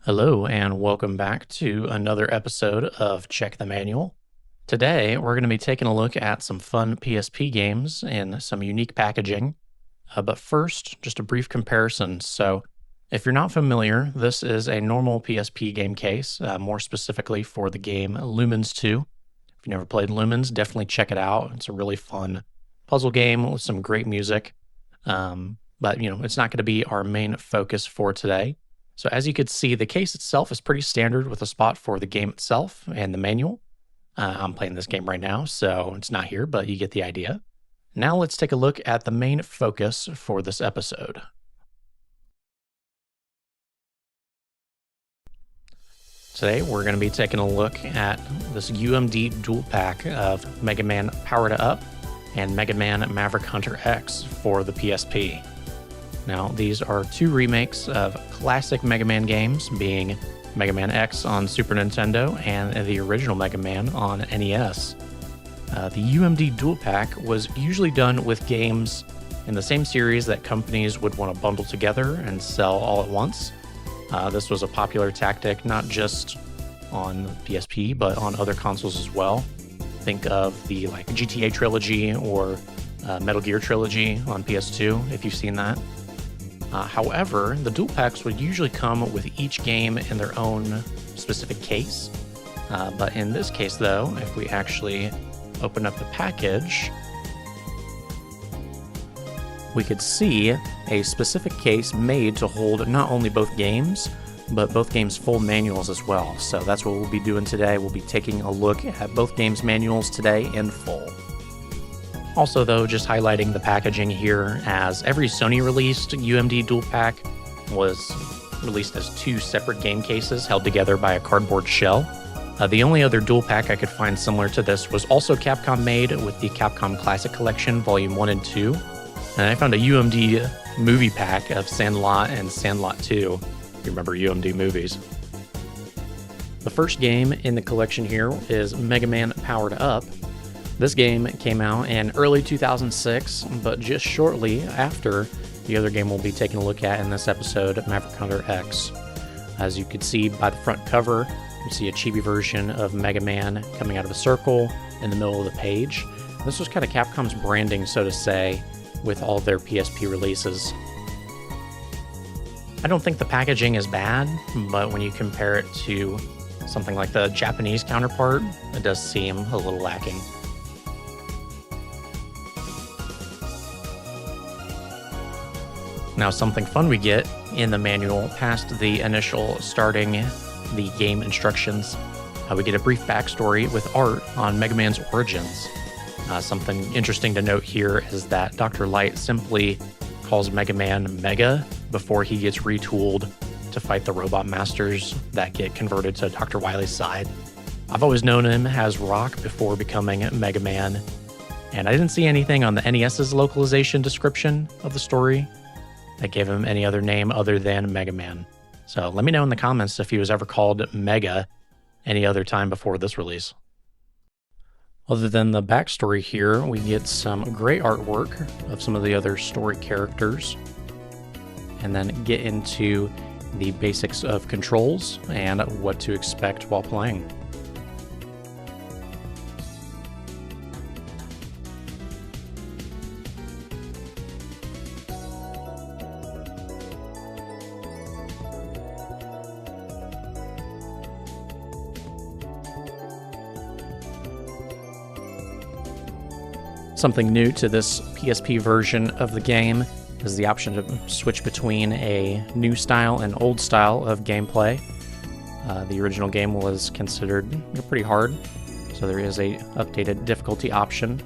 Hello, and welcome back to another episode of Check the Manual. Today, we're going to be taking a look at some fun PSP games in some unique packaging. But first, just a brief comparison. So, if you're not familiar, this is a normal PSP game case, more specifically for the game Lumens 2. If you've never played Lumens, definitely check it out. It's a really fun puzzle game with some great music. But it's not going to be our main focus for today. So as you could see, the case itself is pretty standard with a spot for the game itself and the manual. I'm playing this game right now, so it's not here, but you get the idea. Now let's take a look at the main focus for this episode. Today we're going to be taking a look at this UMD dual pack of Mega Man Power Up and Mega Man Maverick Hunter X for the PSP. Now, these are two remakes of classic Mega Man games, being Mega Man X on Super Nintendo and the original Mega Man on NES. The UMD Dual Pack was usually done with games in the same series that companies would want to bundle together and sell all at once. This was a popular tactic not just on PSP, but on other consoles as well. Think of the GTA trilogy or Metal Gear trilogy on PS2, if you've seen that. However, the dual packs would usually come with each game in their own specific case. But in this case, though, if we actually open up the package, we could see a specific case made to hold not only both games, but both games' full manuals as well. So that's what we'll be doing today. We'll be taking a look at both games' manuals today in full. Also, though, just highlighting the packaging here, as every Sony-released UMD dual pack was released as two separate game cases held together by a cardboard shell. The only other dual pack I could find similar to this was also Capcom made with the Capcom Classic Collection Volume 1 and 2. And I found a UMD movie pack of Sandlot and Sandlot 2, if you remember UMD movies. The first game in the collection here is Mega Man Powered Up. This game came out in early 2006, but just shortly after the other game we'll be taking a look at in this episode, Maverick Hunter X. As you can see by the front cover, you see a chibi version of Mega Man coming out of a circle in the middle of the page. This was kind of Capcom's branding, so to say, with all of their PSP releases. I don't think the packaging is bad, but when you compare it to something like the Japanese counterpart, it does seem a little lacking. Now, something fun we get in the manual past the initial starting the game instructions, we get a brief backstory with art on Mega Man's origins. Something interesting to note here is that Dr. Light simply calls Mega Man Mega before he gets retooled to fight the robot masters that get converted to Dr. Wily's side. I've always known him as Rock before becoming Mega Man, and I didn't see anything on the NES's localization description of the story that gave him any other name other than Mega Man. So let me know in the comments if he was ever called Mega any other time before this release. Other than the backstory here, we get some great artwork of some of the other story characters, and then get into the basics of controls and what to expect while playing. Something new to this PSP version of the game is the option to switch between a new style and old style of gameplay. The original game was considered pretty hard, so there is a updated difficulty option.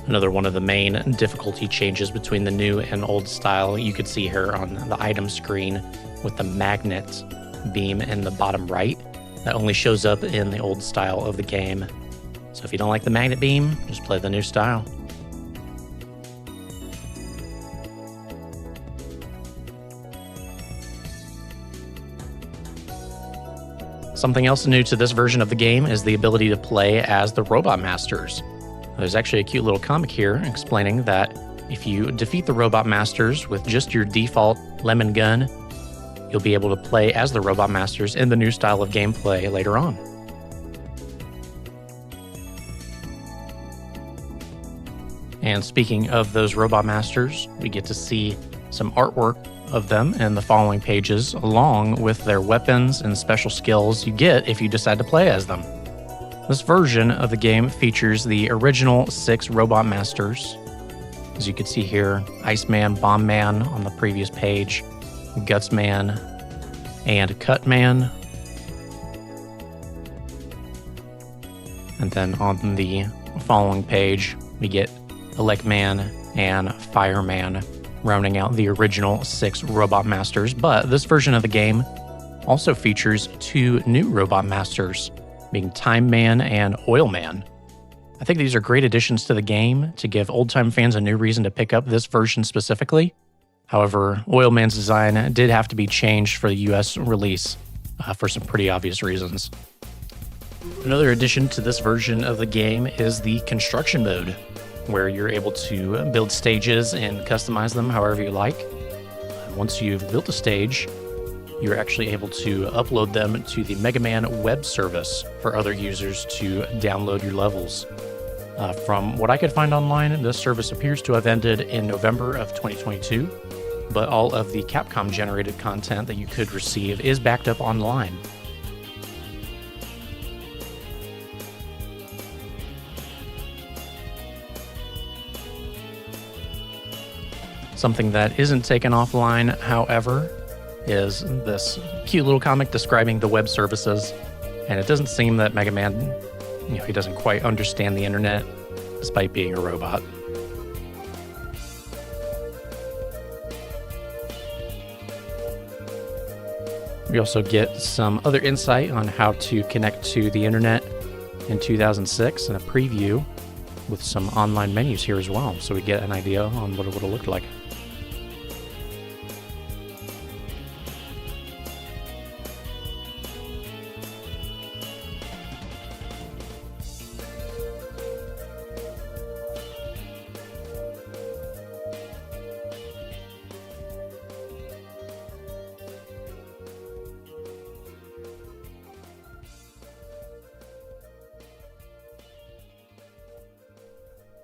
Another one of the main difficulty changes between the new and old style you could see here on the item screen with the magnet beam in the bottom right that only shows up in the old style of the game. So if you don't like the magnet beam, just play the new style. Something else new to this version of the game is the ability to play as the Robot Masters. There's actually a cute little comic here explaining that if you defeat the Robot Masters with just your default lemon gun, you'll be able to play as the Robot Masters in the new style of gameplay later on. And speaking of those Robot Masters, we get to see some artwork of them in the following pages, along with their weapons and special skills you get if you decide to play as them. This version of the game features the original 6 Robot Masters. As you can see here, Iceman, Bomb Man on the previous page, Guts Man, and Cut Man. And then on the following page, we get Elect Man and Fireman, rounding out the original 6 Robot Masters. But this version of the game also features 2 new Robot Masters, being Time Man and Oil Man. I think these are great additions to the game to give old-time fans a new reason to pick up this version specifically. However, Oil Man's design did have to be changed for the US release for some pretty obvious reasons. Another addition to this version of the game is the construction mode, where you're able to build stages and customize them however you like. Once you've built a stage, you're actually able to upload them to the Mega Man web service for other users to download your levels. From what I could find online, this service appears to have ended in November of 2022, but all of the Capcom-generated content that you could receive is backed up online. Something that isn't taken offline, however, is this cute little comic describing the web services, and it doesn't seem that Mega Man, he doesn't quite understand the internet, despite being a robot. We also get some other insight on how to connect to the internet in 2006 and a preview with some online menus here as well, so we get an idea on what it would have looked like.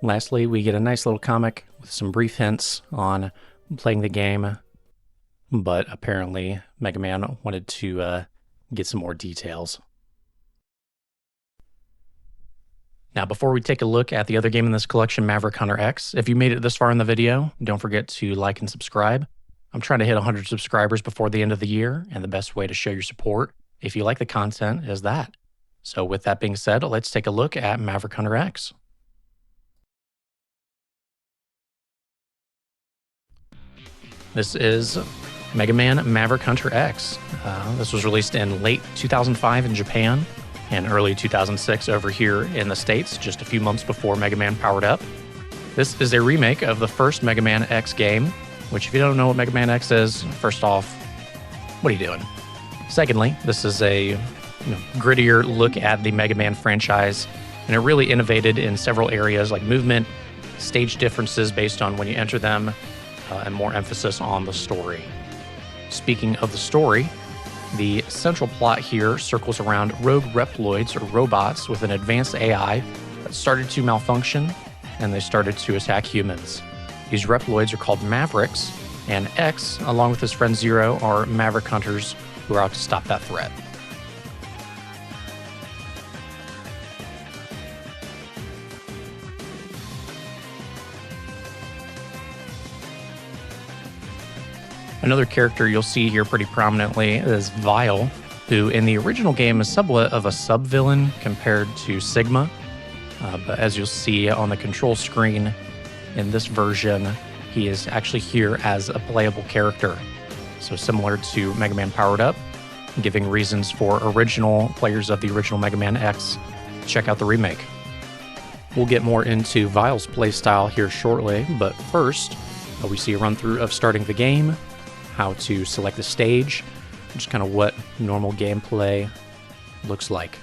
Lastly, we get a nice little comic with some brief hints on playing the game, but apparently Mega Man wanted to get some more details. Now, before we take a look at the other game in this collection, Maverick Hunter X, if you made it this far in the video, don't forget to like and subscribe. I'm trying to hit 100 subscribers before the end of the year, and the best way to show your support, if you like the content, is that. So with that being said, let's take a look at Maverick Hunter X. This is Mega Man Maverick Hunter X. This was released in late 2005 in Japan and early 2006 over here in the States, just a few months before Mega Man powered up. This is a remake of the first Mega Man X game, which if you don't know what Mega Man X is, first off, what are you doing? Secondly, this is a grittier look at the Mega Man franchise, and it really innovated in several areas like movement, stage differences based on when you enter them, and more emphasis on the story. Speaking of the story, the central plot here circles around rogue Reploids, or robots, with an advanced AI that started to malfunction, and they started to attack humans. These Reploids are called Mavericks, and X, along with his friend Zero, are Maverick Hunters who are out to stop that threat. Another character you'll see here pretty prominently is Vile, who in the original game is somewhat of a sub-villain compared to Sigma. But as you'll see on the control screen in this version, he is actually here as a playable character. So similar to Mega Man Powered Up, giving reasons for original players of the original Mega Man X to check out the remake. We'll get more into Vile's playstyle here shortly, but first, we see a run-through of starting the game, how to select the stage, just kind of what normal gameplay looks like.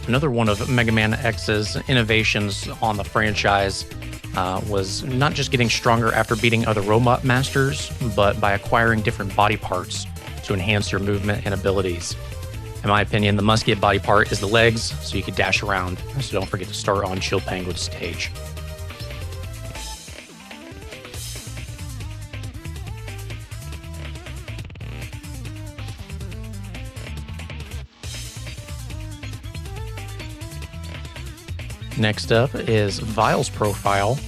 Another one of Mega Man X's innovations on the franchise was not just getting stronger after beating other robot masters, but by acquiring different body parts to enhance your movement and abilities. In my opinion, the must-get body part is the legs, so you can dash around, so don't forget to start on Chill Penguin's stage. Next up is Vile's profile,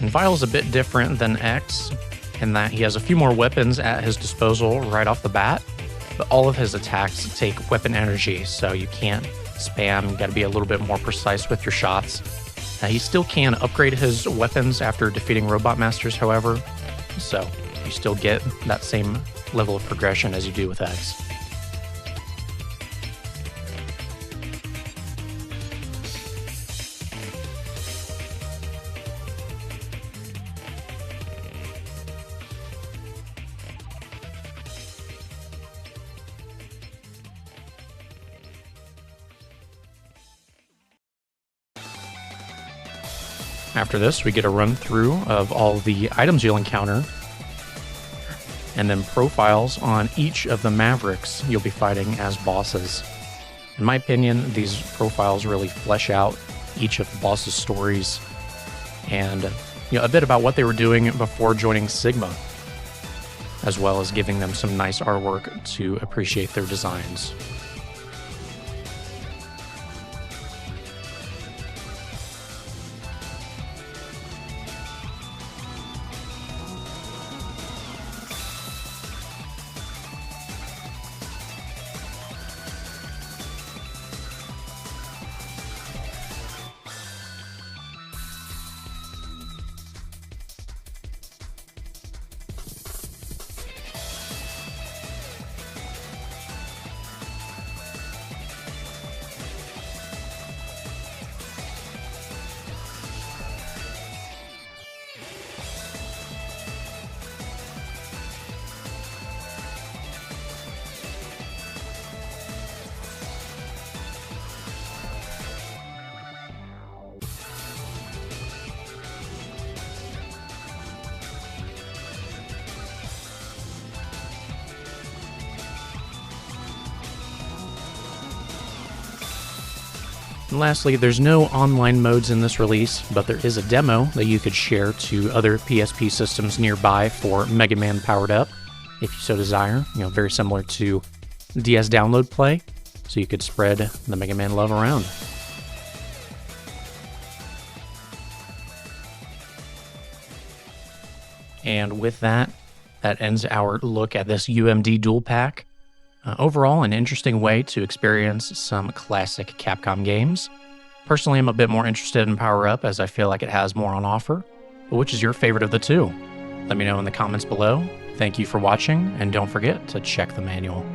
and Vile's a bit different than X in that he has a few more weapons at his disposal right off the bat, but all of his attacks take weapon energy, so you can't spam. You gotta be a little bit more precise with your shots. He still can upgrade his weapons after defeating Robot Masters, however, so you still get that same level of progression as you do with X. After this, we get a run through of all the items you'll encounter, and then profiles on each of the Mavericks you'll be fighting as bosses. In my opinion, these profiles really flesh out each of the bosses' stories and a bit about what they were doing before joining Sigma, as well as giving them some nice artwork to appreciate their designs. And lastly, there's no online modes in this release, but there is a demo that you could share to other PSP systems nearby for Mega Man Powered Up, if you so desire. Very similar to DS Download Play, so you could spread the Mega Man love around. And with that, that ends our look at this UMD Duel Pack. Overall, an interesting way to experience some classic Capcom games. Personally, I'm a bit more interested in Power Up as I feel like it has more on offer. But which is your favorite of the two? Let me know in the comments below. Thank you for watching, and don't forget to check the manual.